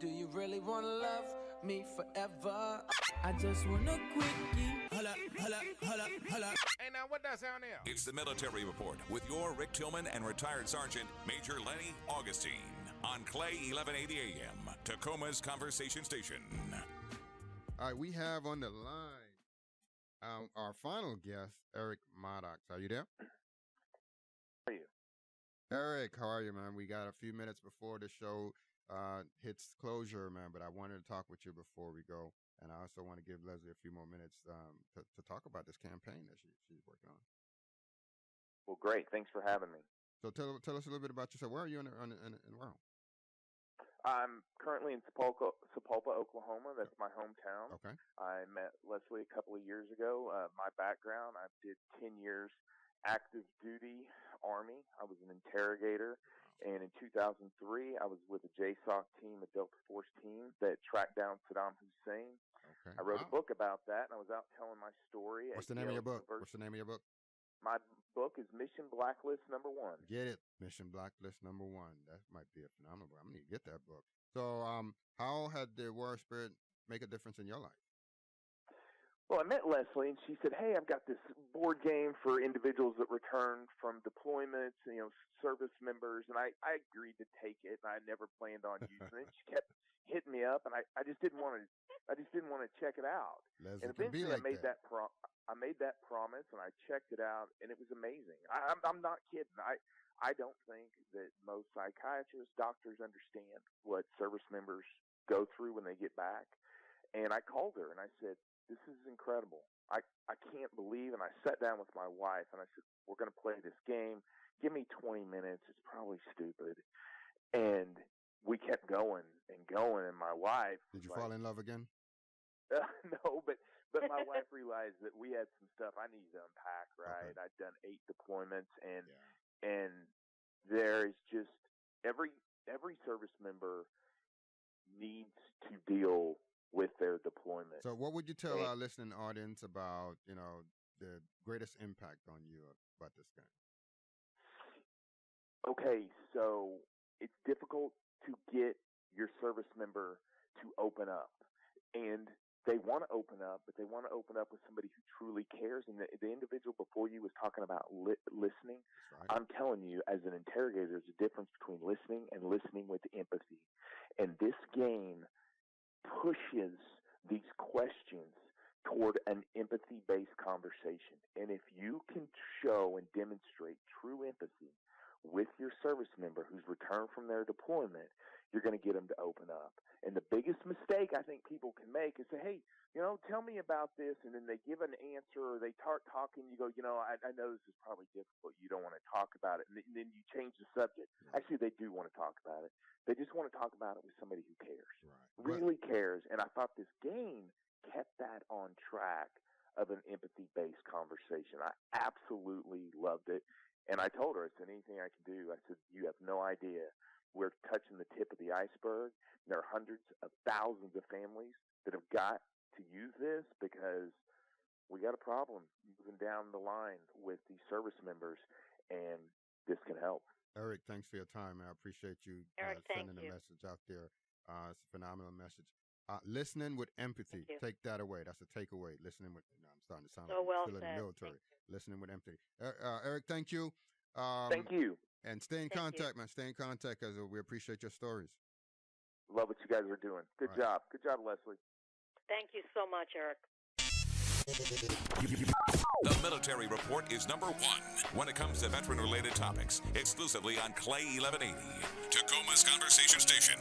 Do you really wanna love me forever? I just want a quickie. Holla, holla, holla, holla. Hey, now what that sound there? It's the Military Report with your Rick Tillman and retired Sergeant Major Lenny Augustine on KLAY 1180 AM, Tacoma's conversation station. All right, we have on the line our final guest, Eric Maddox. Are you there? How are you? Eric, how are you, man? We got a few minutes before the show hits closure, man, but I wanted to talk with you before we go. And I also want to give Leslie a few more minutes to talk about this campaign that she's working on. Well, great. Thanks for having me. So tell us a little bit about yourself. Where are you in the world? I'm currently in Sapulpa, Oklahoma. That's my hometown. Okay. I met Leslie a couple of years ago. My background, I did 10 years active duty Army. I was an interrogator. And in 2003, I was with a JSOC team, a Delta Force team that tracked down Saddam Hussein. Okay. I wrote a book about that, and I was out telling my story. What's the name of your book? What's the name of your book? My book is Mission Blacklist #1. Get it. Mission Blacklist #1. That might be a phenomenal book. I'm going to get that book. So how had the War Spirit make a difference in your life? Well, I met Leslie, and she said, "Hey, I've got this board game for individuals that return from deployments, service members." And I agreed to take it, and I never planned on using it. She kept hitting me up, and I just didn't want to check it out. Leslie And can be eventually, like I made that promise, and I checked it out, and it was amazing. I'm not kidding. I don't think that most psychiatrists, doctors understand what service members go through when they get back. And I called her, and I said, "This is incredible. I can't believe," and I sat down with my wife, and I said, "We're going to play this game. Give me 20 minutes. It's probably stupid." And we kept going and going, and my wife... Did you fall in love again? No, but my wife realized that we had some stuff I needed to unpack, right? Okay. I'd done 8 deployments, and there is just every service member needs to deal with their deployment. So what would you tell our listening audience about, the greatest impact on you about this game? Okay, so it's difficult to get your service member to open up. And they want to open up, but they want to open up with somebody who truly cares. And the individual before you was talking about listening. Right. I'm telling you, as an interrogator, there's a difference between listening and listening with empathy. And this game pushes these questions toward an empathy-based conversation. And if you can show and demonstrate true empathy with your service member who's returned from their deployment, you're going to get them to open up. And the biggest mistake I think people can make is say, "Hey, tell me about this," and then they give an answer or they start talking. You go, I know this is probably difficult. You don't want to talk about it. And then you change the subject. Actually, they do want to talk about it. They just want to talk about it with somebody who cares, really cares. And I thought this game kept that on track of an empathy-based conversation. I absolutely loved it. And I told her, I said, "Anything I can do," I said, "You have no idea. We're touching the tip of the iceberg. There are hundreds of thousands of families that have got to use this because we got a problem moving down the line with these service members, and this can help." Eric, thanks for your time. I appreciate you sending a message out there. It's a phenomenal message. Listening with empathy. Take that away. That's a takeaway. Listening with, I'm starting to sound like I'm still in the military. Listening with empathy. Eric, thank you. Thank you. And stay in contact, man. Stay in contact because we appreciate your stories. Love what you guys are doing. Good job. Good job, Leslie. Thank you so much, Eric. The Military Report is #1 when it comes to veteran-related topics, exclusively on KLAY 1180, Tacoma's conversation station.